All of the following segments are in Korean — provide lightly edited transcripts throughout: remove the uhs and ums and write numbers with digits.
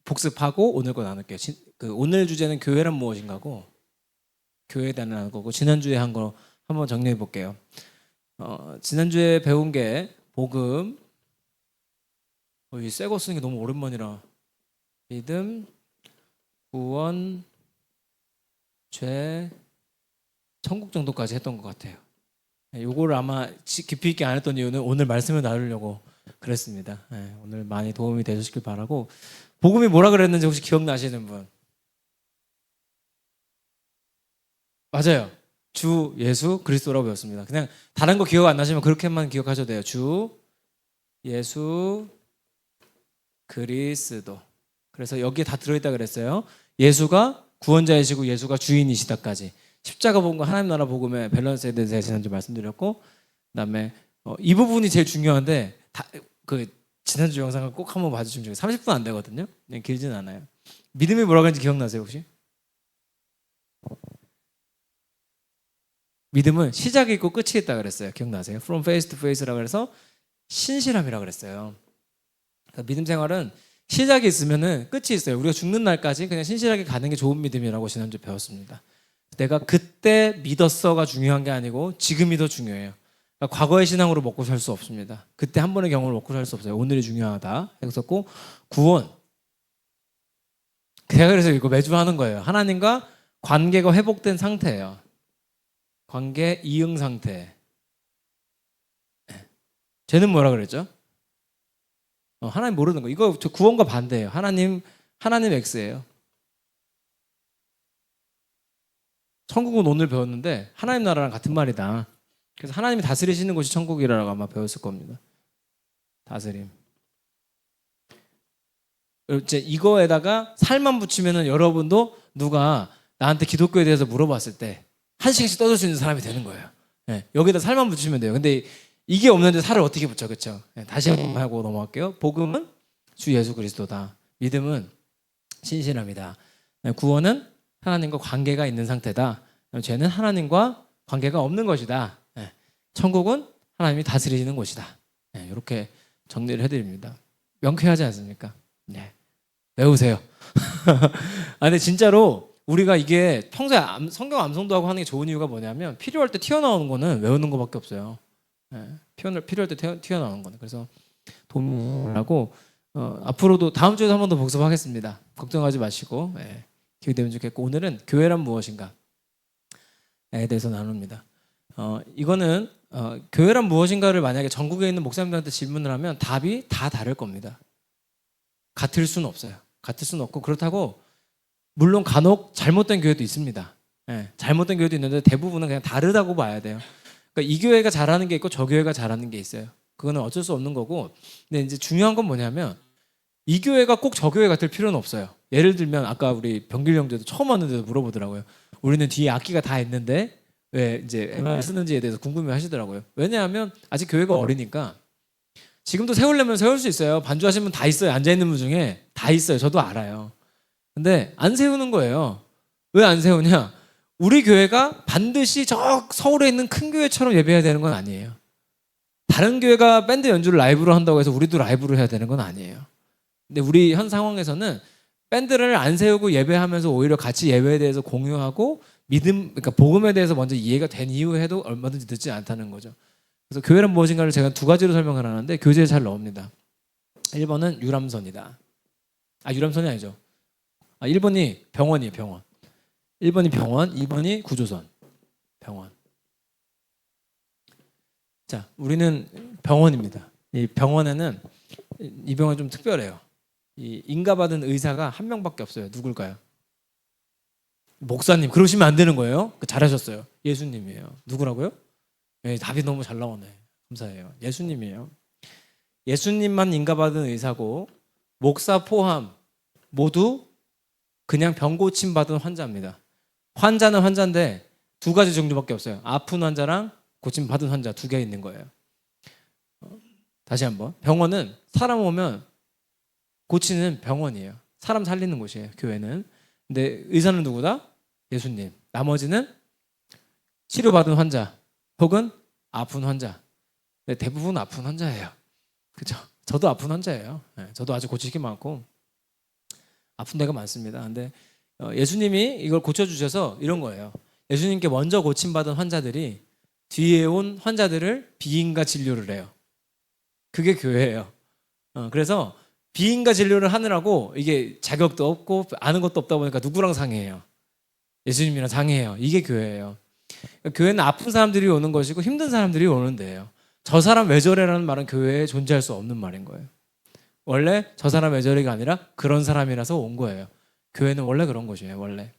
복습하고 오늘 거 나눌게요. 오늘 주제는 교회란 무엇인가고 교회에 대한 거고 지난주에 한 거 한번 정리해 볼게요. 지난주에 배운 게 복음, 이 새 거 쓰는 게 너무 오랜만이라 믿음, 구원, 죄, 천국 정도까지 했던 것 같아요. 요거를 아마 깊이 있게 안 했던 이유는 오늘 말씀을 나누려고 그랬습니다. 오늘 많이 도움이 되셨길 바라고. 복음이 뭐라 그랬는지 혹시 기억나시는 분? 맞아요. 주 예수 그리스도라고 배웠습니다. 그냥 다른 거 기억 안 나시면 그렇게만 기억하셔도 돼요. 주 예수 그리스도. 그래서 여기에 다 들어있다 그랬어요. 예수가 구원자이시고 예수가 주인이시다까지. 십자가 복음과 하나님 나라 복음의 밸런스에 대해서 지난주 말씀드렸고, 그다음에 이 부분이 제일 중요한데 지난주 영상을 꼭 한번 봐주시면 좋겠어요. 30분 안 되거든요. 길지는 않아요. 믿음이 뭐라고 하는지 기억나세요 혹시? 믿음은 시작이 있고 끝이 있다 그랬어요. 기억나세요? From face to face라고 해서 신실함이라고 그랬어요. 믿음 생활은 시작이 있으면은 끝이 있어요. 우리가 죽는 날까지 그냥 신실하게 가는 게 좋은 믿음이라고 지난주 배웠습니다. 내가 그때 믿었어가 중요한 게 아니고 지금이 더 중요해요. 그러니까 과거의 신앙으로 먹고 살 수 없습니다. 그때 한 번의 경험을 먹고 살 수 없어요. 오늘이 중요하다 했었고, 구원. 제가 그래서 이거 매주 하는 거예요. 하나님과 관계가 회복된 상태예요. 관계 이응 상태. 쟤는 뭐라 그랬죠? 하나님 모르는 거. 이거 저 구원과 반대예요. 하나님 X예요. 천국은 오늘 배웠는데 하나님 나라랑 같은 말이다. 그래서 하나님이 다스리시는 곳이 천국이라고 아마 배웠을 겁니다. 다스림. 이제 이거에다가 살만 붙이면은 여러분도 누가 나한테 기독교에 대해서 물어봤을 때 한 시간씩 떠들 수 있는 사람이 되는 거예요. 여기다 살만 붙이면 돼요. 근데 이게 없는데 살을 어떻게 붙여, 그렇죠? 다시 한번 하고 넘어갈게요. 복음은 주 예수 그리스도다. 믿음은 신실함이다. 구원은 하나님과 관계가 있는 상태다. 죄는 하나님과 관계가 없는 것이다. 천국은 하나님이 다스리시는 곳이다. 이렇게 정리를 해드립니다. 명쾌하지 않습니까? 외우세요. 근데 진짜로 우리가 이게 평소에 성경 암송도 하고 하는 게 좋은 이유가 뭐냐면 필요할 때 튀어나오는 거는 외우는 거밖에 없어요. 필요할 때 튀어나오는 거는. 그래서 도움하고 앞으로도 다음 주에도 한 번 더 복습하겠습니다. 걱정하지 마시고 기회되면 좋겠고, 오늘은 교회란 무엇인가에 대해서 나눕니다. 이거는 교회란 무엇인가를 만약에 전국에 있는 목사님들한테 질문을 하면 답이 다 다를 겁니다. 같을 수는 없어요. 같을 수는 없고, 그렇다고 물론 간혹 잘못된 교회도 있습니다. 잘못된 교회도 있는데 대부분은 그냥 다르다고 봐야 돼요. 그러니까 이 교회가 잘하는 게 있고 저 교회가 잘하는 게 있어요. 그거는 어쩔 수 없는 거고, 근데 이제 중요한 건 뭐냐면 이 교회가 꼭 저 교회 같을 필요는 없어요. 예를 들면 아까 우리 병길 형제도 처음 왔는데도 물어보더라고요. 우리는 뒤에 악기가 다 있는데 왜 이제 MR 쓰는지에 대해서 궁금해 하시더라고요. 왜냐하면 아직 교회가 어리니까. 지금도 세우려면 세울 수 있어요. 반주하신 분 다 있어요. 앉아있는 분 중에 다 있어요. 저도 알아요. 근데 안 세우는 거예요. 왜 안 세우냐? 우리 교회가 반드시 저 서울에 있는 큰 교회처럼 예배해야 되는 건 아니에요. 다른 교회가 밴드 연주를 라이브로 한다고 해서 우리도 라이브로 해야 되는 건 아니에요. 근데 우리 현 상황에서는 밴드를 안 세우고 예배하면서 오히려 같이 예배에 대해서 공유하고 그러니까 복음에 대해서 먼저 이해가 된 이후에 해도 얼마든지 늦지 않다는 거죠. 그래서 교회란 무엇인가를 제가 두 가지로 설명을 하는데 교재에 잘 넣습니다. 1번은 유람선이다. 유람선이 아니죠. 1번이 병원이에요. 병원. 1번이 병원, 2번이 구조선. 병원. 자, 우리는 병원입니다. 이 병원에는 이 병원이 좀 특별해요. 이 인가받은 의사가 한 명밖에 없어요. 누굴까요? 목사님. 그러시면 안 되는 거예요. 잘하셨어요. 예수님이에요. 누구라고요? 답이 너무 잘 나오네. 감사해요. 예수님이에요. 예수님만 인가받은 의사고 목사 포함 모두 그냥 병 고침 받은 환자입니다. 환자는 환자인데 두 가지 종류밖에 없어요. 아픈 환자랑 고침 받은 환자 두 개 있는 거예요. 다시 한번. 병원은 사람 오면 고치는 병원이에요. 사람 살리는 곳이에요. 교회는. 근데 의사는 누구다? 예수님. 나머지는 치료받은 환자 혹은 아픈 환자. 대부분 아픈 환자예요. 그렇죠? 저도 아픈 환자예요. 저도 아직 고칠 게 많고. 아픈 데가 많습니다. 근데 예수님이 이걸 고쳐주셔서 이런 거예요. 예수님께 먼저 고침받은 환자들이 뒤에 온 환자들을 비인가 진료를 해요. 그게 교회예요. 그래서 비인가 진료를 하느라고 이게 자격도 없고 아는 것도 없다 보니까 누구랑 상의해요? 예수님이랑 상의해요. 이게 교회예요. 교회는 아픈 사람들이 오는 것이고 힘든 사람들이 오는 데예요. 저 사람 왜 저래라는 말은 교회에 존재할 수 없는 말인 거예요. 원래 저 사람 왜 저래가 아니라 그런 사람이라서 온 거예요. 교회는 원래 그런 것이에요. 원래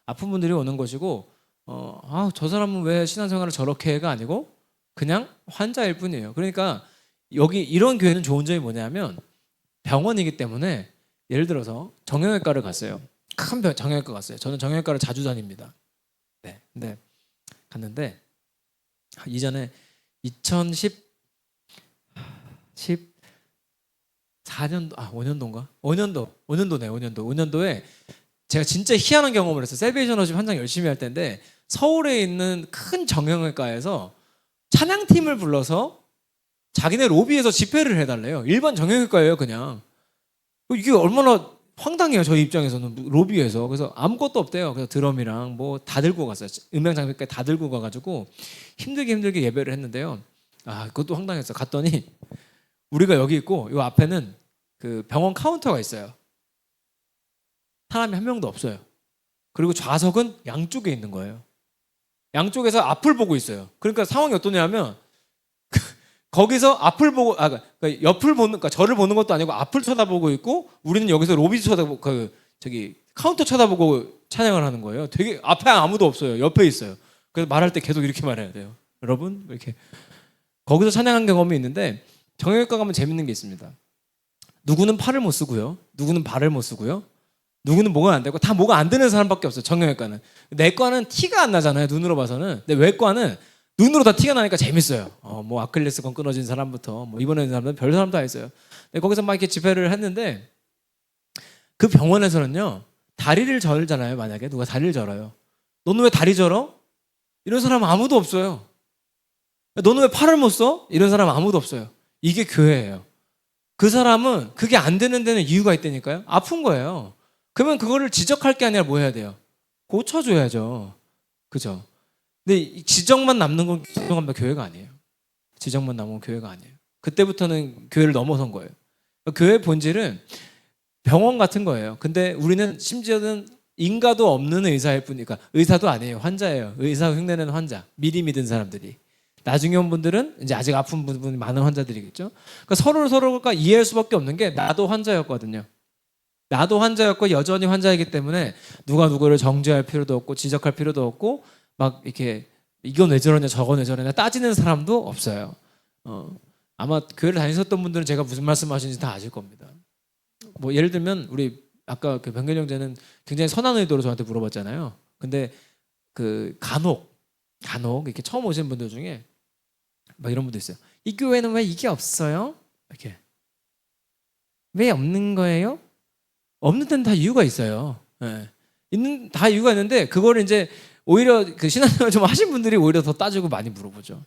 아픈 분들이 오는 것이고 저 사람은 왜 신앙생활을 저렇게 해가 아니고 그냥 환자일 뿐이에요. 그러니까 여기 이런 교회는 좋은 점이 뭐냐면 병원이기 때문에 예를 들어서 정형외과를 갔어요. 큰 정형외과 갔어요. 저는 정형외과를 자주 다닙니다. 네, 근데 갔는데 이전에 2014년도 5년도에 제가 진짜 희한한 경험을 했어요. 셀베이션 워십 한창 열심히 할 때인데 서울에 있는 큰 정형외과에서 찬양팀을 불러서 자기네 로비에서 집회를 해달래요. 일반 정형외과예요, 그냥. 이게 얼마나 황당해요, 저희 입장에서는. 로비에서. 그래서 아무것도 없대요. 그래서 드럼이랑 뭐 다 들고 갔어요. 음향 장비까지 다 들고 가가지고 힘들게 예배를 했는데요. 그것도 황당했어요. 갔더니 우리가 여기 있고 이 앞에는 그 병원 카운터가 있어요. 사람이 한 명도 없어요. 그리고 좌석은 양쪽에 있는 거예요. 양쪽에서 앞을 보고 있어요. 그러니까 상황이 어떠냐면 거기서 앞을 보고 그러니까 옆을 보는 그러니까 저를 보는 것도 아니고 앞을 쳐다보고 있고 우리는 여기서 로비 쳐다보고 저기 카운터 쳐다보고 찬양을 하는 거예요. 되게 앞에 아무도 없어요. 옆에 있어요. 그래서 말할 때 계속 이렇게 말해야 돼요. 여러분 이렇게 거기서 찬양한 경험이 있는데 정형외과 가면 재밌는 게 있습니다. 누구는 팔을 못 쓰고요. 누구는 발을 못 쓰고요. 누구는 뭐가 안 되고 다 뭐가 안 되는 사람밖에 없어요. 정형외과는. 내과는 티가 안 나잖아요. 눈으로 봐서는. 근데 외과는 눈으로 다 티가 나니까 재밌어요. 뭐 아킬레스건 끊어진 사람부터 뭐 입원한 사람들 별 사람 다 있어요. 근데 거기서 막 이렇게 집회를 했는데 그 병원에서는요 다리를 절잖아요. 만약에 누가 다리를 절어요. 너는 왜 다리 절어? 이런 사람 아무도 없어요. 너는 왜 팔을 못 써? 이런 사람 아무도 없어요. 이게 교회예요. 그 사람은 그게 안 되는 데는 이유가 있다니까요. 아픈 거예요. 그러면 그거를 지적할 게 아니라 뭐 해야 돼요? 고쳐줘야죠. 그죠? 근데 지적만 남는 건 교회가 아니에요. 지적만 남은 건 교회가 아니에요. 그때부터는 교회를 넘어선 거예요. 교회의 본질은 병원 같은 거예요. 근데 우리는 심지어는 인가도 없는 의사일 뿐이니까 의사도 아니에요. 환자예요. 의사 흉내내는 환자. 미리 믿은 사람들이. 나중에 온 분들은 이제 아직 아픈 분이 많은 환자들이겠죠. 그러니까 서로가 이해할 수밖에 없는 게 나도 환자였거든요. 나도 환자였고 여전히 환자이기 때문에 누가 누구를 정죄할 필요도 없고 지적할 필요도 없고 막 이렇게 이건 왜 저러냐 저건 왜 저러냐 따지는 사람도 없어요. 아마 교회를 다니셨던 분들은 제가 무슨 말씀하시는지 다 아실 겁니다. 뭐 예를 들면 우리 아까 그 병균 형제는 굉장히 선한 의도로 저한테 물어봤잖아요. 근데 그 간혹 이렇게 처음 오시는 분들 중에 막 이런 분도 있어요. 이 교회는 왜 이게 없어요? 이렇게 왜 없는 거예요? 없는 데는 다 이유가 있어요. 네. 다 이유가 있는데 그거를 이제 오히려 그 신앙생활 좀 하신 분들이 오히려 더 따지고 많이 물어보죠.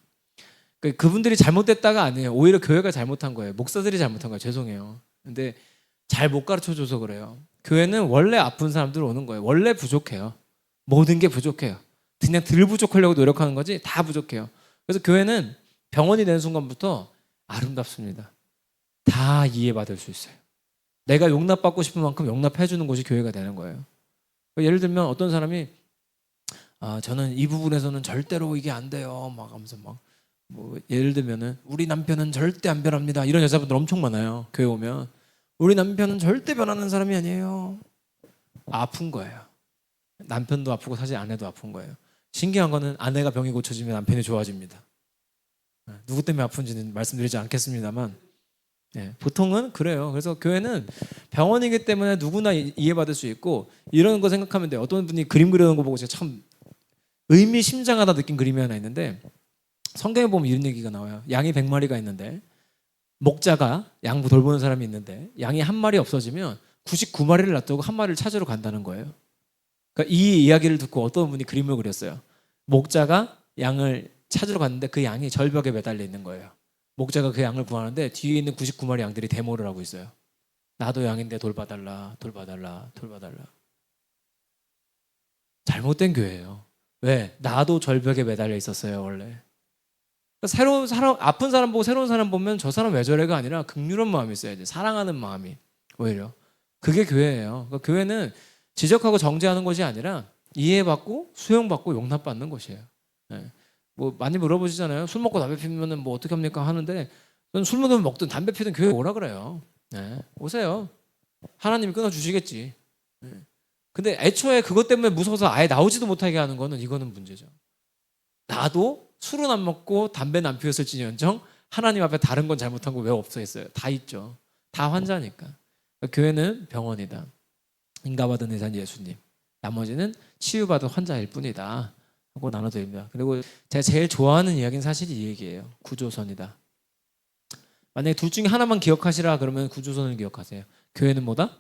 그분들이 잘못됐다가 아니에요. 오히려 교회가 잘못한 거예요. 목사들이 잘못한 거예요. 죄송해요. 근데 잘 못 가르쳐줘서 그래요. 교회는 원래 아픈 사람들 오는 거예요. 원래 부족해요. 모든 게 부족해요. 그냥 덜 부족하려고 노력하는 거지 다 부족해요. 그래서 교회는 병원이 되는 순간부터 아름답습니다. 다 이해받을 수 있어요. 내가 용납받고 싶은 만큼 용납해 주는 곳이 교회가 되는 거예요. 예를 들면 어떤 사람이 저는 이 부분에서는 절대로 이게 안 돼요. 막 하면서 뭐 예를 들면은 우리 남편은 절대 안 변합니다. 이런 여자분들 엄청 많아요. 교회 오면 우리 남편은 절대 변하는 사람이 아니에요. 아픈 거예요. 남편도 아프고 사실 아내도 아픈 거예요. 신기한 거는 아내가 병이 고쳐지면 남편이 좋아집니다. 누구 때문에 아픈지는 말씀드리지 않겠습니다만 보통은 그래요. 그래서 교회는 병원이기 때문에 누구나 이해받을 수 있고 이런 거 생각하면 돼요. 어떤 분이 그림 그리는 거 보고 제가 참 의미심장하다 느낀 그림이 하나 있는데 성경에 보면 이런 얘기가 나와요. 양이 100마리가 있는데 목자가 양 돌보는 사람이 있는데 양이 한 마리 없어지면 99마리를 놔두고 한 마리를 찾으러 간다는 거예요. 그러니까 이 이야기를 듣고 어떤 분이 그림을 그렸어요. 목자가 양을 찾으러 갔는데 그 양이 절벽에 매달려 있는 거예요. 목자가 그 양을 구하는데 뒤에 있는 99마리 양들이 데모를 하고 있어요. 나도 양인데 돌봐달라, 돌봐달라, 돌봐달라. 잘못된 교회예요. 왜? 나도 절벽에 매달려 있었어요, 원래. 그러니까 새로운 사람, 아픈 사람 보고 새로운 사람 보면 저 사람 왜 저래가 아니라 긍휼한 마음이 있어야 돼. 사랑하는 마음이. 오히려. 그게 교회예요. 그러니까 교회는 지적하고 정죄하는 것이 아니라 이해받고 수용받고 용납받는 것이에요. 네. 뭐 많이 물어보시잖아요. 술 먹고 담배 피우면 뭐 어떻게 합니까 하는데 저는 술 먹든 담배 피든 교회 오라 그래요. 네. 오세요. 하나님이 끊어주시겠지. 네. 근데 애초에 그것 때문에 무서워서 아예 나오지도 못하게 하는 거는 이거는 문제죠. 나도 술은 안 먹고 담배는 안 피웠을지언정 하나님 앞에 다른 건 잘못한 거 왜 없어했어요? 다 있죠. 다 환자니까. 그러니까 교회는 병원이다. 인가받은 의사는 예수님. 나머지는 치유받은 환자일 뿐이다. 하고 나눠드립니다. 그리고 제가 제일 좋아하는 이야기는 사실 이 얘기예요. 구조선이다. 만약에 둘 중에 하나만 기억하시라 그러면 구조선을 기억하세요. 교회는 뭐다?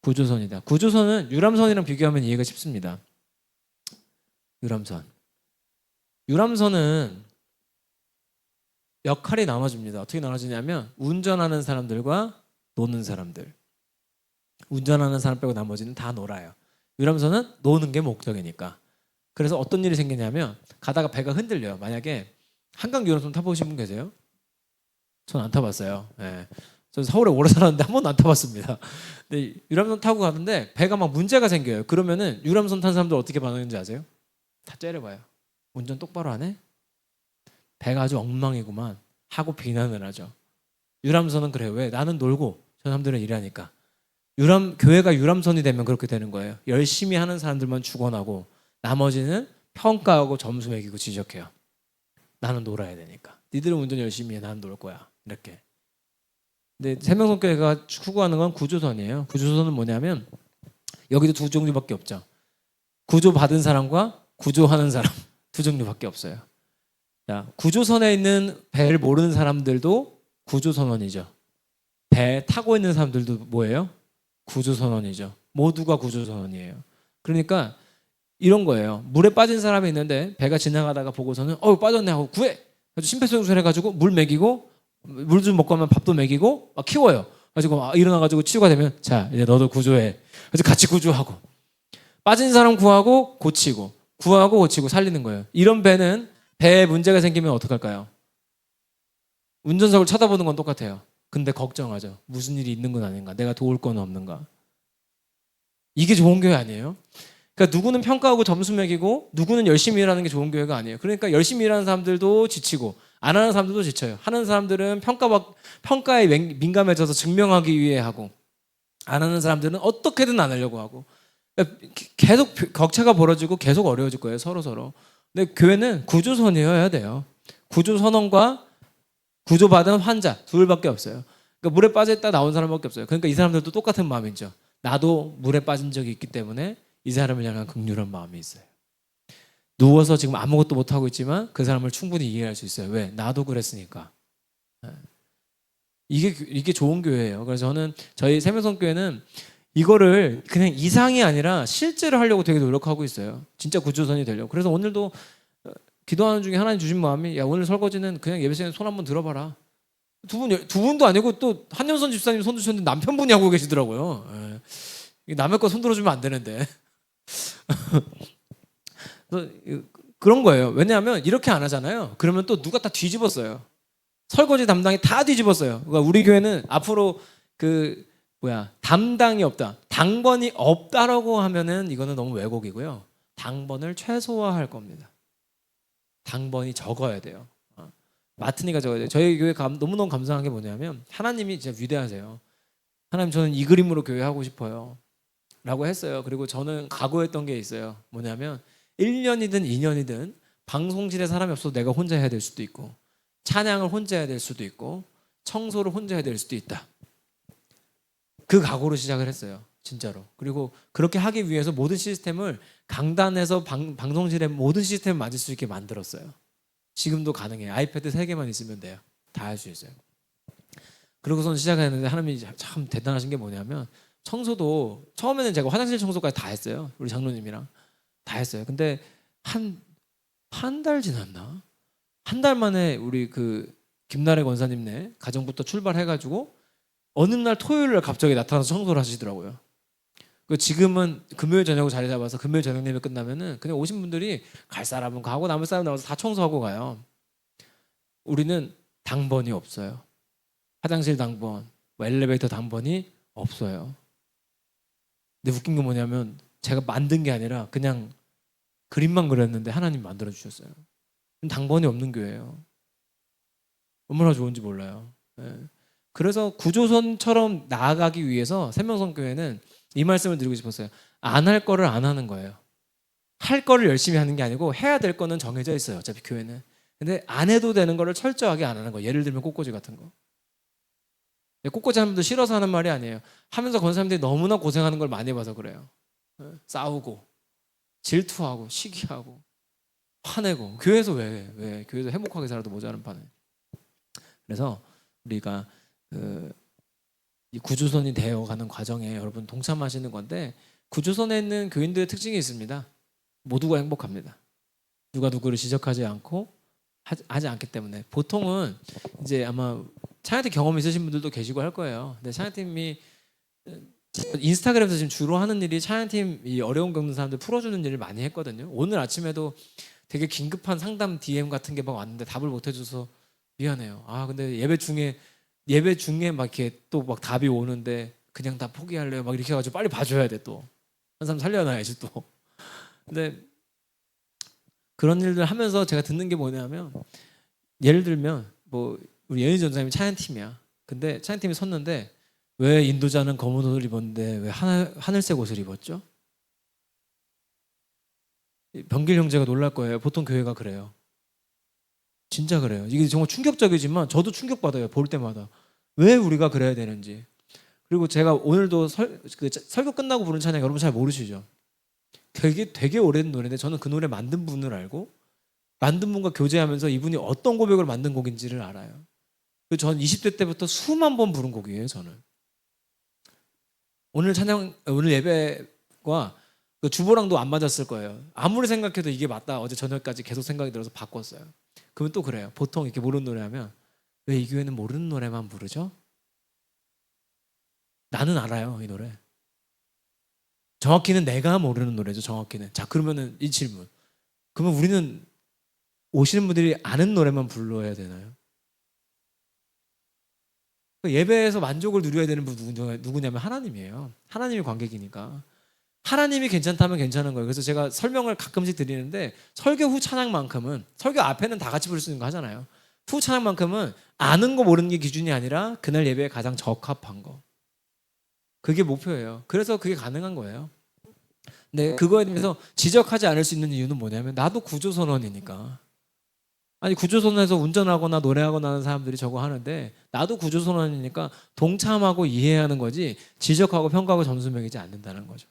구조선이다. 구조선은 유람선이랑 비교하면 이해가 쉽습니다. 유람선. 유람선은 역할이 나눠집니다. 어떻게 나눠지냐면 운전하는 사람들과 노는 사람들. 운전하는 사람 빼고 나머지는 다 놀아요. 유람선은 노는 게 목적이니까. 그래서 어떤 일이 생기냐면 가다가 배가 흔들려요. 만약에 한강 유람선 타보신 분 계세요? 전 안 타봤어요. 네. 전 서울에 오래 살았는데 한 번도 안 타봤습니다. 근데 유람선 타고 가는데 배가 막 문제가 생겨요. 그러면은 유람선 탄 사람들 어떻게 반응하는지 아세요? 다 째려봐요. 운전 똑바로 안 해? 배가 아주 엉망이구만 하고 비난을 하죠. 유람선은 그래요. 왜? 나는 놀고 저 사람들은 일하니까. 교회가 유람선이 되면 그렇게 되는 거예요. 열심히 하는 사람들만 죽어나고 나머지는 평가하고 점수 매기고 지적해요. 나는 놀아야 되니까. 니들은 운전 열심히 해. 나는 놀 거야. 이렇게. 근데 생명성교회가 추구하는 건 구조선이에요. 구조선은 뭐냐면 여기도 두 종류밖에 없죠. 구조받은 사람과 구조하는 사람 두 종류밖에 없어요. 자, 구조선에 있는 배를 모르는 사람들도 구조선원이죠. 배 타고 있는 사람들도 뭐예요? 구조선원이죠. 모두가 구조선원이에요. 그러니까 이런 거예요. 물에 빠진 사람이 있는데 배가 지나가다가 보고서는 빠졌네 하고 구해. 그래서 심폐소생술 해가지고 물 먹이고 물 좀 먹고 하면 밥도 먹이고 막 키워요. 가지고 일어나가지고 치유가 되면 자 이제 너도 구조해. 그래서 같이 구조하고 빠진 사람 구하고 고치고 구하고 고치고 살리는 거예요. 이런 배는 배에 문제가 생기면 어떡할까요? 운전석을 쳐다보는 건 똑같아요. 근데 걱정하죠. 무슨 일이 있는 건 아닌가? 내가 도울 건 없는가? 이게 좋은 교회 아니에요? 그러니까 누구는 평가하고 점수 매기고 누구는 열심히 일하는 게 좋은 교회가 아니에요. 그러니까 열심히 일하는 사람들도 지치고 안 하는 사람들도 지쳐요. 하는 사람들은 평가에 민감해져서 증명하기 위해 하고 안 하는 사람들은 어떻게든 안 하려고 하고 그러니까 계속 격차가 벌어지고 계속 어려워질 거예요. 서로. 근데 교회는 구조선이어야 돼요. 구조선원과 구조받은 환자 둘밖에 없어요. 그러니까 물에 빠졌다 나온 사람밖에 없어요. 그러니까 이 사람들도 똑같은 마음이죠. 나도 물에 빠진 적이 있기 때문에 이 사람을 향한 긍휼한 마음이 있어요. 누워서 지금 아무것도 못하고 있지만 그 사람을 충분히 이해할 수 있어요. 왜? 나도 그랬으니까. 이게 좋은 교회예요. 그래서 저는 저희 생명성교회는 이거를 그냥 이상이 아니라 실제로 하려고 되게 노력하고 있어요. 진짜 구조선이 되려고. 그래서 오늘도 기도하는 중에 하나님 주신 마음이 야 오늘 설거지는 그냥 예배 시간에 손 한번 들어봐라. 두 분도 아니고 또 한영선 집사님 손 드셨는데 남편분이 하고 계시더라고요. 남의 거 손 들어주면 안 되는데. 그런 거예요. 왜냐하면 이렇게 안 하잖아요. 그러면 또 누가 다 뒤집었어요. 설거지 담당이 다 뒤집었어요. 그러니까 우리 교회는 앞으로 담당이 없다. 당번이 없다라고 하면은 이거는 너무 왜곡이고요. 당번을 최소화할 겁니다. 당번이 적어야 돼요. 맡으니까 적어야 돼요. 저희 교회 너무너무 감사한 게 뭐냐면 하나님이 진짜 위대하세요. 하나님 저는 이 그림으로 교회 하고 싶어요. 라고 했어요. 그리고 저는 각오했던 게 있어요. 뭐냐면 1년이든 2년이든 방송실에 사람이 없어도 내가 혼자 해야 될 수도 있고 찬양을 혼자 해야 될 수도 있고 청소를 혼자 해야 될 수도 있다. 그 각오로 시작을 했어요. 진짜로. 그리고 그렇게 하기 위해서 모든 시스템을 강단에서 방송실에 모든 시스템을 만질 수 있게 만들었어요. 지금도 가능해요. 아이패드 3개만 있으면 돼요. 다 할 수 있어요. 그러고선 시작했는데 하나님이 참 대단하신 게 뭐냐면 청소도 처음에는 제가 화장실 청소까지 다 했어요. 우리 장로님이랑 다 했어요. 근데 한 달 지났나? 한 달 만에 우리 김나래 권사님네 가정부터 출발해가지고 어느 날 토요일 날 갑자기 나타나서 청소를 하시더라고요. 그 지금은 금요일 저녁으로 자리 잡아서 금요일 저녁 예배 끝나면은 그냥 오신 분들이 갈 사람은 가고 남을 사람 나와서 다 청소하고 가요. 우리는 당번이 없어요. 화장실 당번, 뭐 엘리베이터 당번이 없어요. 근데 웃긴 건 뭐냐면 제가 만든 게 아니라 그냥 그림만 그렸는데 하나님 만들어 주셨어요. 당번이 없는 교회예요. 얼마나 좋은지 몰라요. 예. 그래서 구조선처럼 나아가기 위해서 생명성교회는 이 말씀을 드리고 싶었어요. 안 할 거를 안 하는 거예요. 할 거를 열심히 하는 게 아니고 해야 될 거는 정해져 있어요. 어차피 교회는. 근데 안 해도 되는 거를 철저하게 안 하는 거예요. 예를 들면 꽃꽂이 같은 거. 꽃꽂이 하는 분도 싫어서 하는 말이 아니에요. 하면서 건 사람들이 너무나 고생하는 걸 많이 봐서 그래요. 싸우고 질투하고 시기하고 화내고 교회에서 왜 교회에서 행복하게 살아도 모자란 판에. 그래서 우리가 이 구조선이 되어가는 과정에 여러분 동참하시는 건데 구조선에 있는 교인들의 특징이 있습니다. 모두가 행복합니다. 누가 누구를 지적하지 않고 하지 않기 때문에 보통은 이제 아마 찬양팀 경험 있으신 분들도 계시고 할 거예요. 근데 찬양팀이 인스타그램에서 지금 주로 하는 일이 찬양팀 이 어려움 겪는 사람들 풀어주는 일을 많이 했거든요. 오늘 아침에도 되게 긴급한 상담 DM 같은 게 막 왔는데 답을 못 해줘서 미안해요. 아 근데 예배 중에 막 이렇게 또 막 답이 오는데 그냥 다 포기할래요. 막 이렇게 해가지고 빨리 봐줘야 돼 또. 한 사람 살려놔야지 또. 근데 그런 일들 하면서 제가 듣는 게 뭐냐면 예를 들면 뭐 우리 연희 전사님이 찬양팀이야. 근데 찬양팀이 섰는데 왜 인도자는 검은 옷을 입었는데 왜 하늘색 옷을 입었죠? 병길 형제가 놀랄 거예요. 보통 교회가 그래요. 진짜 그래요. 이게 정말 충격적이지만 저도 충격받아요. 볼 때마다. 왜 우리가 그래야 되는지. 그리고 제가 오늘도 설교 끝나고 부른 찬양 여러분 잘 모르시죠? 되게 오래된 노래인데 저는 그 노래 만든 분을 알고 만든 분과 교제하면서 이분이 어떤 고백을 만든 곡인지를 알아요. 저는 20대 때부터 수만 번 부른 곡이에요. 저는. 오늘 예배가 그 주보랑도 안 맞았을 거예요. 아무리 생각해도 이게 맞다. 어제 저녁까지 계속 생각이 들어서 바꿨어요. 그러면 또 그래요. 보통 이렇게 모르는 노래 하면 왜 이 교회는 모르는 노래만 부르죠? 나는 알아요. 이 노래. 정확히는 내가 모르는 노래죠. 정확히는. 자 그러면은 이 질문. 그러면 우리는 오시는 분들이 아는 노래만 불러야 되나요? 예배에서 만족을 누려야 되는 분 누구냐면 하나님이에요. 하나님이 관객이니까. 하나님이 괜찮다면 괜찮은 거예요. 그래서 제가 설명을 가끔씩 드리는데 설교 후 찬양만큼은 설교 앞에는 다 같이 부를 수 있는 거 하잖아요. 후 찬양만큼은 아는 거 모르는 게 기준이 아니라 그날 예배에 가장 적합한 거. 그게 목표예요. 그래서 그게 가능한 거예요. 근데 그거에 대해서 지적하지 않을 수 있는 이유는 뭐냐면 나도 구조선원이니까. 아니 구조선원에서 운전하거나 노래하거나 하는 사람들이 저거 하는데 나도 구조선원이니까 동참하고 이해하는 거지 지적하고 평가하고 점수 매기지 않는다는 거죠.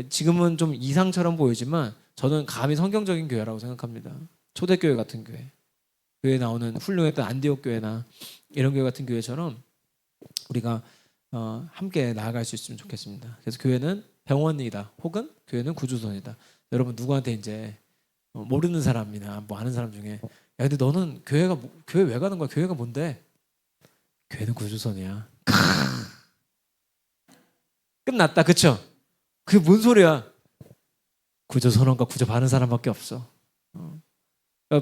지금은 좀 이상처럼 보이지만 저는 감히 성경적인 교회라고 생각합니다. 초대교회 같은 교회. 교회에 나오는 훌륭했던 안디옥 교회나 이런 교회 같은 교회처럼 우리가 함께 나아갈 수 있으면 좋겠습니다. 그래서 교회는 병원이다. 혹은 교회는 구조선이다. 여러분 누구한테 이제 모르는 사람이나 뭐 아는 사람 중에 야 근데 너는 교회 왜 가는 거야? 교회가 뭔데? 교회는 구조선이야. 끝났다. 그쵸? 그게 뭔 소리야? 구조선원과 구조받은 사람밖에 없어.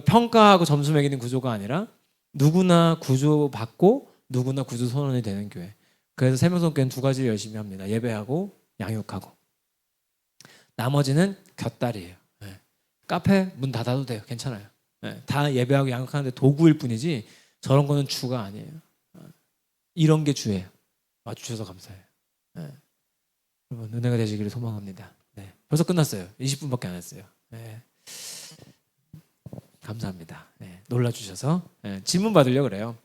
평가하고 점수 매기는 구조가 아니라 누구나 구조받고 누구나 구조선원이 되는 교회. 그래서 생명성교회는 두 가지를 열심히 합니다. 예배하고 양육하고. 나머지는 곁다리예요. 네. 카페 문 닫아도 돼요. 괜찮아요. 네. 다 예배하고 양육하는데 도구일 뿐이지 저런 거는 주가 아니에요. 이런 게 주예요. 와주셔서 감사해요. 네. 여러분 은혜가 되시기를 소망합니다. 네. 벌써 끝났어요. 20분밖에 안 했어요. 네. 감사합니다. 네. 놀라주셔서 네. 질문 받으려고 그래요.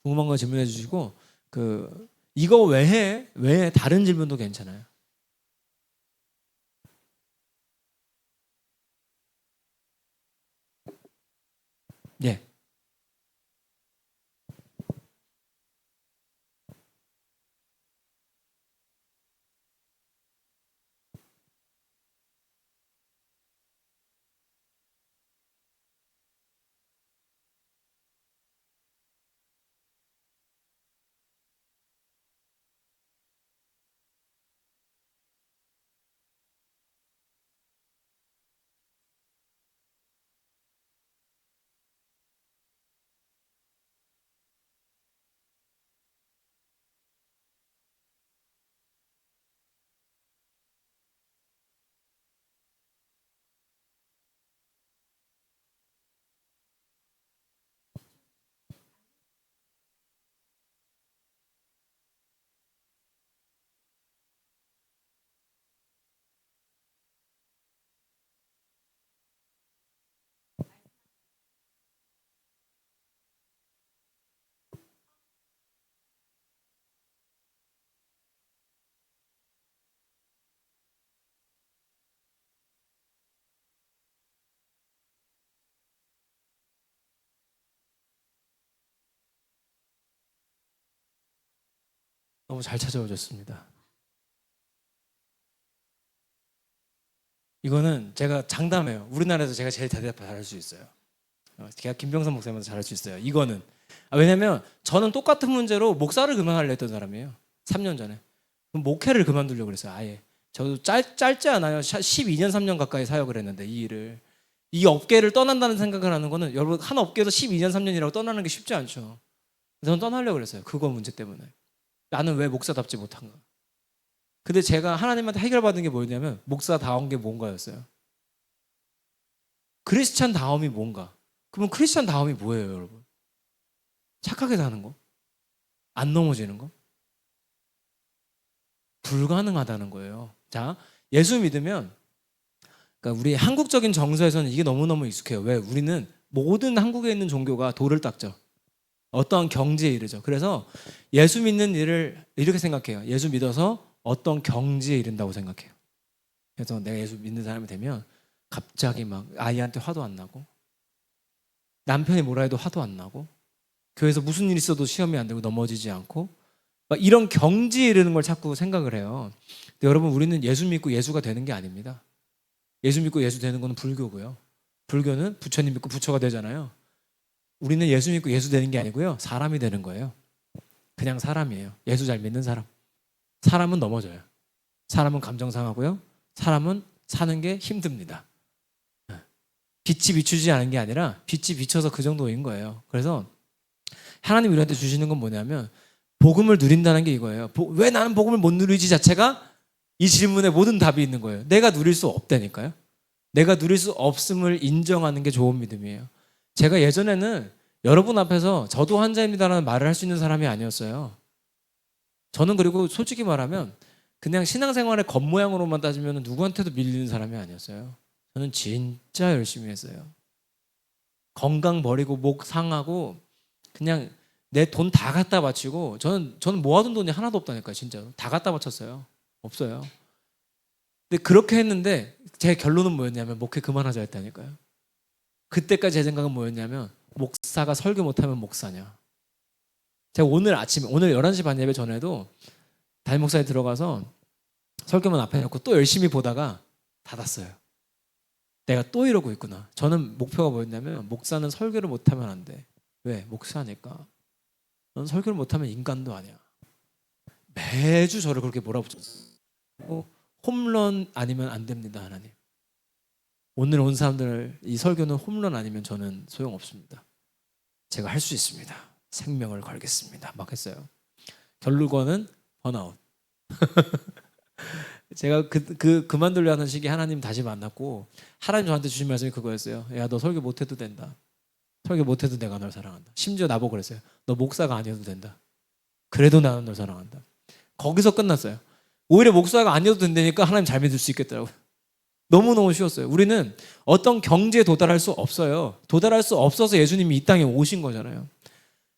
궁금한 거 질문해 주시고 이거 외에 다른 질문도 괜찮아요. 예. 너무 잘 찾아오셨습니다. 이거는 제가 장담해요. 우리나라에서 제가 제일 대답 잘할 수 있어요. 제가 김병선 목사님보다 잘할 수 있어요. 이거는. 왜냐면 저는 똑같은 문제로 목사를 그만하려 했던 사람이에요. 3년 전에. 그럼 목회를 그만두려고 그랬어요. 아예. 저도 짧지 않아요. 12년 3년 가까이 사역을 했는데 이 일을. 이 업계를 떠난다는 생각을 하는 거는 여러분 한 업계에서 12년 3년이라고 떠나는 게 쉽지 않죠. 저는 떠나려고 그랬어요. 그거 문제 때문에. 나는 왜 목사답지 못한가. 근데 제가 하나님한테 해결받은 게 뭐였냐면 목사다운 게 뭔가였어요. 크리스찬 다움이 뭔가. 그러면 크리스찬 다움이 뭐예요, 여러분? 착하게 사는 거? 안 넘어지는 거? 불가능하다는 거예요. 자, 예수 믿으면 그러니까 우리 한국적인 정서에서는 이게 너무너무 익숙해요. 왜? 우리는 모든 한국에 있는 종교가 도를 닦죠. 어떠한 경지에 이르죠. 그래서 예수 믿는 일을 이렇게 생각해요. 예수 믿어서 어떤 경지에 이른다고 생각해요. 그래서 내가 예수 믿는 사람이 되면 갑자기 막 아이한테 화도 안 나고 남편이 뭐라 해도 화도 안 나고 교회에서 무슨 일 있어도 시험이 안 되고 넘어지지 않고 막 이런 경지에 이르는 걸 자꾸 생각을 해요. 근데 여러분 우리는 예수 믿고 예수가 되는 게 아닙니다. 예수 믿고 예수 되는 건 불교고요. 불교는 부처님 믿고 부처가 되잖아요. 우리는 예수 믿고 예수 되는 게 아니고요. 사람이 되는 거예요. 그냥 사람이에요. 예수 잘 믿는 사람. 사람은 넘어져요. 사람은 감정 상하고요. 사람은 사는 게 힘듭니다. 빛이 비추지 않은 게 아니라 빛이 비춰서 그 정도인 거예요. 그래서 하나님 우리한테 주시는 건 뭐냐면 복음을 누린다는 게 이거예요. 왜 나는 복음을 못 누리지 자체가 이 질문에 모든 답이 있는 거예요. 내가 누릴 수 없다니까요. 내가 누릴 수 없음을 인정하는 게 좋은 믿음이에요. 제가 예전에는 여러분 앞에서 저도 환자입니다라는 말을 할 수 있는 사람이 아니었어요. 저는 그리고 솔직히 말하면 그냥 신앙생활의 겉모양으로만 따지면 누구한테도 밀리는 사람이 아니었어요. 저는 진짜 열심히 했어요. 건강 버리고 목 상하고 그냥 내 돈 다 갖다 바치고 저는 모아둔 돈이 하나도 없다니까요. 진짜로. 다 갖다 바쳤어요. 없어요. 근데 그렇게 했는데 제 결론은 뭐였냐면 목회 그만하자 했다니까요. 그때까지 제 생각은 뭐였냐면 목사가 설교 못하면 목사냐. 제가 오늘 11시 반 예배 전에도 담임 목사에 들어가서 설교만 앞에 놓고 또 열심히 보다가 닫았어요. 내가 또 이러고 있구나. 저는 목표가 뭐였냐면 목사는 설교를 못하면 안 돼. 왜? 목사니까. 넌 설교를 못하면 인간도 아니야. 매주 저를 그렇게 몰아붙였어요. 홈런 아니면 안 됩니다, 하나님. 오늘 온 사람들 이 설교는 홈런 아니면 저는 소용없습니다. 제가 할 수 있습니다. 생명을 걸겠습니다. 막 했어요. 결론은 번아웃. 제가 그만두려 하는 시기에 하나님 다시 만났고 하나님 저한테 주신 말씀이 그거였어요. 야, 너 설교 못해도 된다. 설교 못해도 내가 널 사랑한다. 심지어 나보고 그랬어요. 너 목사가 아니어도 된다. 그래도 나는 널 사랑한다. 거기서 끝났어요. 오히려 목사가 아니어도 된다니까 하나님 잘 믿을 수 있겠더라고요. 너무너무 쉬웠어요. 우리는 어떤 경지에 도달할 수 없어요. 도달할 수 없어서 예수님이 이 땅에 오신 거잖아요.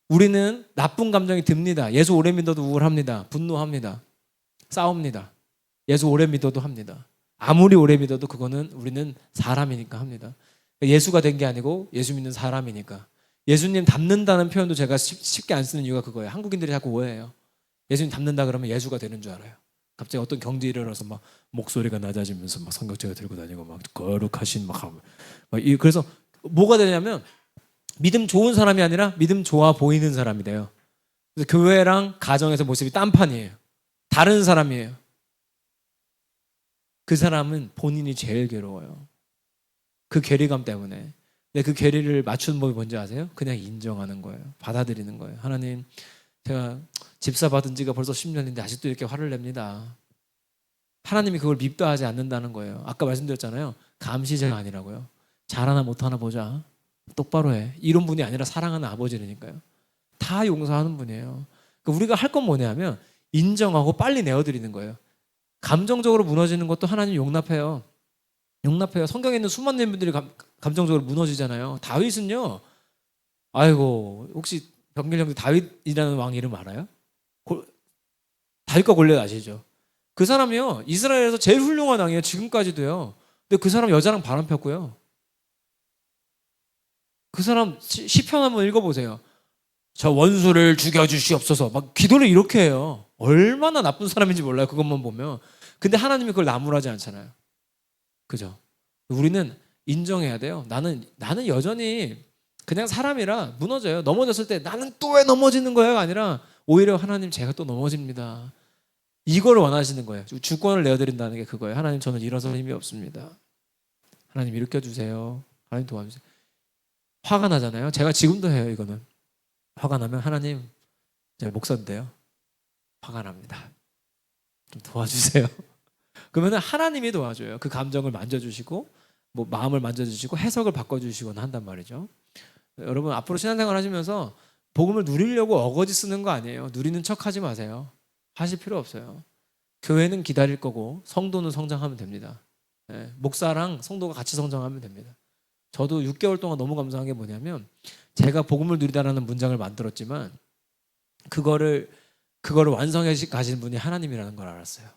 우리는 나쁜 감정이 듭니다. 예수 오래 믿어도 우울합니다. 분노합니다. 싸웁니다. 예수 오래 믿어도 합니다. 아무리 오래 믿어도 그거는 우리는 사람이니까 합니다. 예수가 된 게 아니고 예수 믿는 사람이니까. 예수님 닮는다는 표현도 제가 쉽게 안 쓰는 이유가 그거예요. 한국인들이 자꾸 오해해요. 예수님 닮는다 그러면 예수가 되는 줄 알아요. 갑자기 어떤 경지에 이르러서 막 목소리가 낮아지면서 막 성경책을 들고 다니고 막 거룩하신 그래서 뭐가 되냐면 믿음 좋은 사람이 아니라 믿음 좋아 보이는 사람이 돼요. 그래서 교회랑 가정에서 모습이 딴판이에요. 다른 사람이에요. 그 사람은 본인이 제일 괴로워요. 그 괴리감 때문에. 근데 그 괴리를 맞추는 법이 뭔지 아세요? 그냥 인정하는 거예요. 받아들이는 거예요. 하나님, 제가 집사 받은 지가 벌써 10년인데 아직도 이렇게 화를 냅니다. 하나님이 그걸 밉다하지 않는다는 거예요. 아까 말씀드렸잖아요. 감시자가 아니라고요. 잘하나 못하나 보자. 똑바로 해. 이런 분이 아니라 사랑하는 아버지라니까요. 다 용서하는 분이에요. 그러니까 우리가 할 건 뭐냐면 인정하고 빨리 내어드리는 거예요. 감정적으로 무너지는 것도 하나님 용납해요. 용납해요. 성경에 있는 수많은 분들이 감정적으로 무너지잖아요. 다윗은요. 아이고 혹시 병길 형제 다윗이라는 왕 이름 알아요? 다윗과 골리앗 아시죠? 그 사람이요. 이스라엘에서 제일 훌륭한 왕이에요. 지금까지도요. 근데 그 사람 여자랑 바람 폈고요. 그 사람 시편 한번 읽어보세요. 저 원수를 죽여주시옵소서. 막 기도를 이렇게 해요. 얼마나 나쁜 사람인지 몰라요. 그것만 보면. 근데 하나님이 그걸 나무라지 않잖아요. 그죠? 우리는 인정해야 돼요. 나는 여전히 그냥 사람이라 무너져요. 넘어졌을 때 나는 또 왜 넘어지는 거예요가 아니라 오히려 하나님 제가 또 넘어집니다. 이걸 원하시는 거예요. 주권을 내어드린다는 게 그거예요. 하나님 저는 일어설 힘이 없습니다. 하나님 일으켜주세요. 하나님 도와주세요. 화가 나잖아요. 제가 지금도 해요. 이거는 화가 나면 하나님 제가 목사인데요. 화가 납니다. 좀 도와주세요. 그러면 하나님이 도와줘요. 그 감정을 만져주시고 뭐 마음을 만져주시고 해석을 바꿔주시거나 한단 말이죠. 여러분 앞으로 신앙생활 하시면서 복음을 누리려고 어거지 쓰는 거 아니에요. 누리는 척 하지 마세요. 하실 필요 없어요. 교회는 기다릴 거고 성도는 성장하면 됩니다. 예, 목사랑 성도가 같이 성장하면 됩니다. 저도 6개월 동안 너무 감사한 게 뭐냐면 제가 복음을 누리다라는 문장을 만들었지만 그거를 완성해 가신 분이 하나님이라는 걸 알았어요.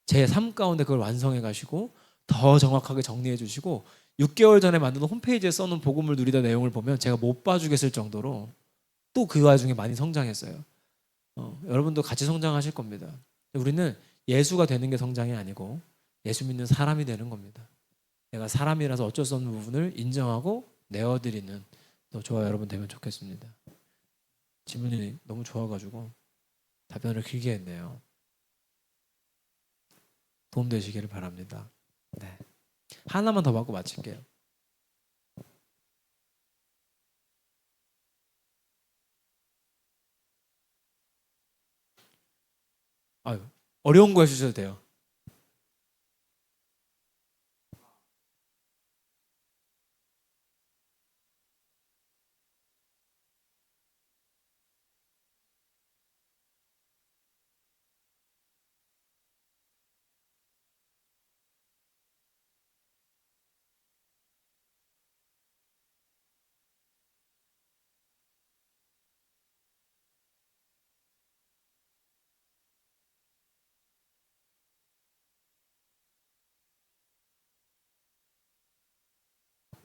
제 삶 가운데 그걸 완성해 가시고 더 정확하게 정리해 주시고 6개월 전에 만든 홈페이지에 써놓은 복음을 누리다 내용을 보면 제가 못 봐주겠을 정도로 또 그 와중에 많이 성장했어요. 여러분도 같이 성장하실 겁니다. 우리는 예수가 되는 게 성장이 아니고 예수 믿는 사람이 되는 겁니다. 내가 사람이라서 어쩔 수 없는 부분을 인정하고 내어드리는 또 저와 여러분 되면 좋겠습니다. 질문이 너무 좋아가지고 답변을 길게 했네요. 도움되시기를 바랍니다. 네. 하나만 더 받고 마칠게요. 아유, 어려운 거 해주셔도 돼요.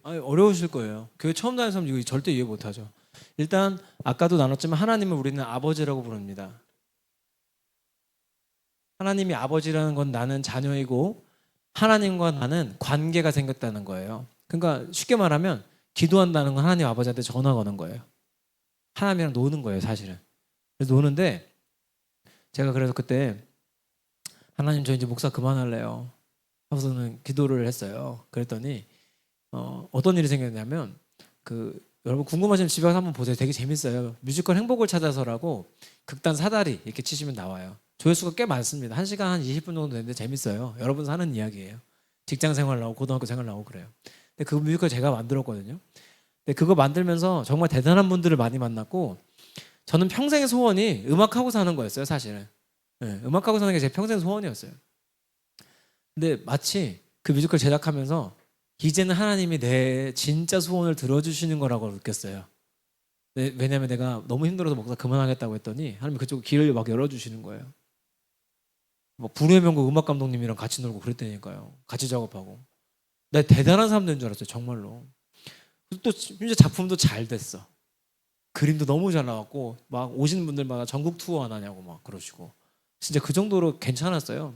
아니, 어려우실 거예요. 교회 처음 다니는 사람 이거 절대 이해 못하죠. 일단 아까도 나눴지만 하나님을 우리는 아버지라고 부릅니다. 하나님이 아버지라는 건 나는 자녀이고 하나님과 나는 관계가 생겼다는 거예요. 그러니까 쉽게 말하면 기도한다는 건 하나님 아버지한테 전화 거는 거예요. 하나님이랑 노는 거예요, 사실은. 그래서 노는데 제가 그래서 그때 하나님 저 이제 목사 그만할래요. 하고서는 기도를 했어요. 그랬더니 어떤 일이 생겼냐면 여러분 궁금하시면 집에 가서 한번 보세요. 되게 재밌어요. 뮤지컬 행복을 찾아서라고 극단 사다리 이렇게 치시면 나와요. 조회수가 꽤 많습니다. 1시간 한 20분 정도 되는데 재밌어요. 여러분 사는 이야기예요. 직장 생활 나오고 고등학교 생활 나오고 그래요. 근데 그 뮤지컬 제가 만들었거든요. 근데 그거 만들면서 정말 대단한 분들을 많이 만났고 저는 평생의 소원이 음악하고 사는 거였어요, 사실은. 네, 음악하고 사는 게 제 평생 소원이었어요. 근데 마치 그 뮤지컬 제작하면서 이제는 하나님이 내 진짜 소원을 들어주시는 거라고 느꼈어요. 왜냐면 내가 너무 힘들어서 목사 그만하겠다고 했더니 하나님이 그쪽 길을 막 열어주시는 거예요. 뭐 불후의 명곡 음악 감독님이랑 같이 놀고 그랬다니까요. 같이 작업하고. 내가 대단한 사람 된 줄 알았어요, 정말로. 또 심지어 작품도 잘 됐어. 그림도 너무 잘 나왔고 막 오시는 분들마다 전국 투어 안 하냐고 막 그러시고 진짜 그 정도로 괜찮았어요.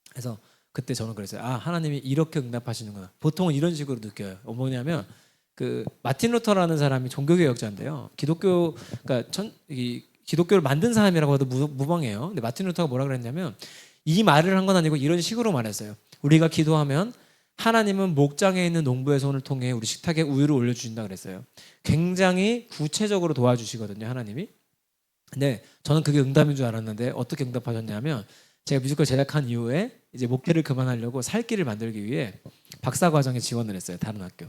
그래서 그때 저는 그랬어요. 아, 하나님이 이렇게 응답하시는구나. 보통은 이런 식으로 느껴요. 뭐냐면 그 마틴 루터라는 사람이 종교개혁자인데요. 그러니까 기독교를 만든 사람이라고 해도 무방해요. 근데 마틴 루터가 뭐라 그랬냐면 이 말을 한 건 아니고 이런 식으로 말했어요. 우리가 기도하면 하나님은 목장에 있는 농부의 손을 통해 우리 식탁에 우유를 올려주신다 그랬어요. 굉장히 구체적으로 도와주시거든요, 하나님이. 근데 저는 그게 응답인 줄 알았는데 어떻게 응답하셨냐면 제가 뮤지컬 제작한 이후에 이제 목회를 그만하려고 살 길을 만들기 위해 박사과정에 지원을 했어요, 다른 학교.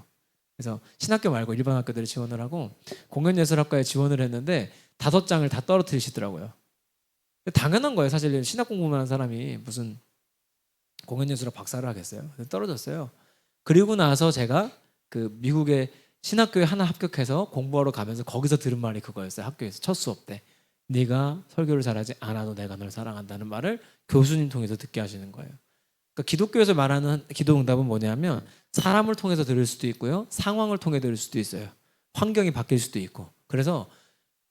그래서 신학교 말고 일반 학교들을 지원을 하고 공연예술학과에 지원을 했는데 5장을 다 떨어뜨리시더라고요. 당연한 거예요. 사실 신학 공부만 하는 사람이 무슨 공연예술학 박사를 하겠어요. 떨어졌어요. 그리고 나서 제가 그 미국의 신학교에 하나 합격해서 공부하러 가면서 거기서 들은 말이 그거였어요. 학교에서 첫 수업 때. 네가 설교를 잘하지 않아도 내가 널 사랑한다는 말을 교수님 통해서 듣게 하시는 거예요. 그러니까 기독교에서 말하는 기도 응답은 뭐냐면 사람을 통해서 들을 수도 있고요. 상황을 통해 들을 수도 있어요. 환경이 바뀔 수도 있고. 그래서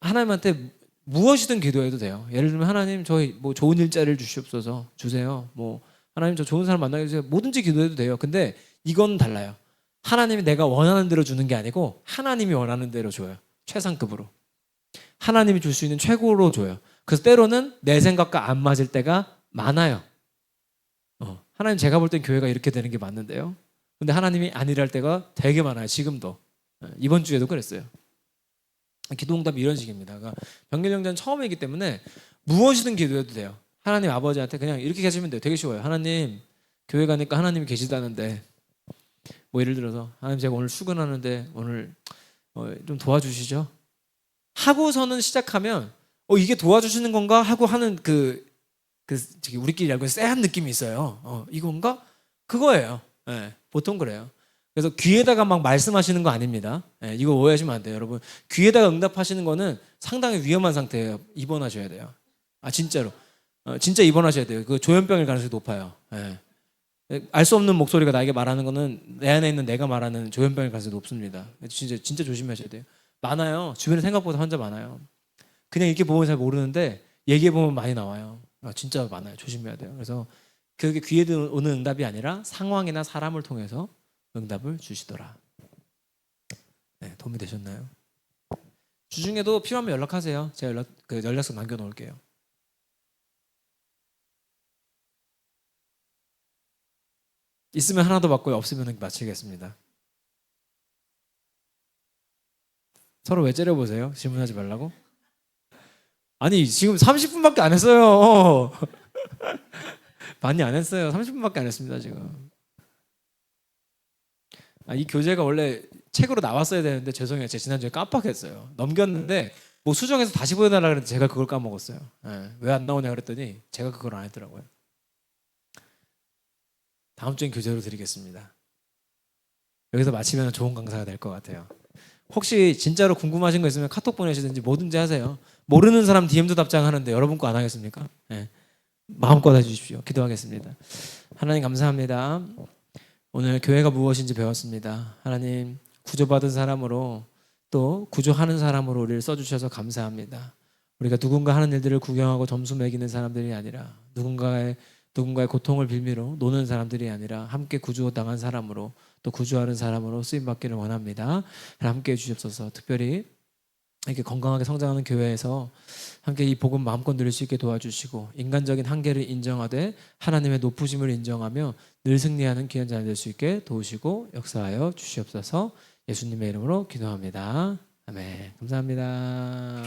하나님한테 무엇이든 기도해도 돼요. 예를 들면 하나님 저희 뭐 좋은 일자리를 주시옵소서 주세요. 뭐 하나님 저 좋은 사람 만나게 해주세요. 뭐든지 기도해도 돼요. 근데 이건 달라요. 하나님이 내가 원하는 대로 주는 게 아니고 하나님이 원하는 대로 줘요. 최상급으로. 하나님이 줄 수 있는 최고로 줘요. 그래서 때로는 내 생각과 안 맞을 때가 많아요. 하나님 제가 볼 땐 교회가 이렇게 되는 게 맞는데요. 근데 하나님이 아니랄 때가 되게 많아요. 지금도. 이번 주에도 그랬어요. 기도응답이 이런 식입니다. 그러니까 병길영자는 처음이기 때문에 무엇이든 기도해도 돼요. 하나님 아버지한테 그냥 이렇게 계시면 돼요. 되게 쉬워요. 하나님 교회 가니까 하나님이 계시다는데 뭐 예를 들어서 하나님 제가 오늘 출근하는데 오늘 좀 도와주시죠. 하고서는 시작하면 이게 도와주시는 건가 하고 하는 우리끼리 알고 있는 쎄한 느낌이 있어요. 이건가? 그거예요. 네, 보통 그래요. 그래서 귀에다가 막 말씀하시는 거 아닙니다. 네, 이거 오해하시면 안 돼요, 여러분. 귀에다가 응답하시는 거는 상당히 위험한 상태예요. 입원하셔야 돼요. 진짜로. 진짜 입원하셔야 돼요. 그 조현병일 가능성이 높아요. 네. 알 수 없는 목소리가 나에게 말하는 거는 내 안에 있는 내가 말하는 조현병일 가능성이 높습니다. 진짜 조심하셔야 돼요. 많아요. 주변에 생각보다 환자 많아요. 그냥 이렇게 보면 잘 모르는데 얘기해 보면 많이 나와요. 진짜 많아요. 조심해야 돼요. 그래서 그게 귀에 오는 응답이 아니라 상황이나 사람을 통해서 응답을 주시더라. 네, 도움이 되셨나요? 주중에도 필요하면 연락하세요. 제가 연락처 남겨놓을게요. 있으면 하나 더 받고요. 없으면 마치겠습니다. 서로 왜 째려보세요? 질문하지 말라고? 아니 지금 30분밖에 안 했어요. 많이 안 했어요. 30분밖에 안 했습니다 지금. 이 교재가 원래 책으로 나왔어야 되는데 죄송해요. 제가 지난주에 깜빡했어요. 넘겼는데 뭐 수정해서 다시 보여달라 그랬는데 제가 그걸 까먹었어요. 왜 안 나오냐 그랬더니 제가 그걸 안 했더라고요. 다음 주엔 교재로 드리겠습니다. 여기서 마치면 좋은 강사가 될 것 같아요. 혹시 진짜로 궁금하신 거 있으면 카톡 보내시든지 뭐든지 하세요. 모르는 사람 DM도 답장하는데 여러분 거 안 하겠습니까? 네. 마음껏 해주십시오. 기도하겠습니다. 하나님 감사합니다. 오늘 교회가 무엇인지 배웠습니다. 하나님 구조받은 사람으로 또 구조하는 사람으로 우리를 써주셔서 감사합니다. 우리가 누군가 하는 일들을 구경하고 점수 매기는 사람들이 아니라 누군가의 고통을 빌미로 노는 사람들이 아니라 함께 구조당한 사람으로 또 구조하는 사람으로 쓰임받기를 원합니다. 함께 해주시옵소서. 특별히 이렇게 건강하게 성장하는 교회에서 함께 이 복음 마음껏 누릴 수 있게 도와주시고 인간적인 한계를 인정하되 하나님의 높으심을 인정하며 늘 승리하는 귀한 자녀 될 수 있게 도우시고 역사하여 주시옵소서. 예수님의 이름으로 기도합니다. 아멘. 감사합니다.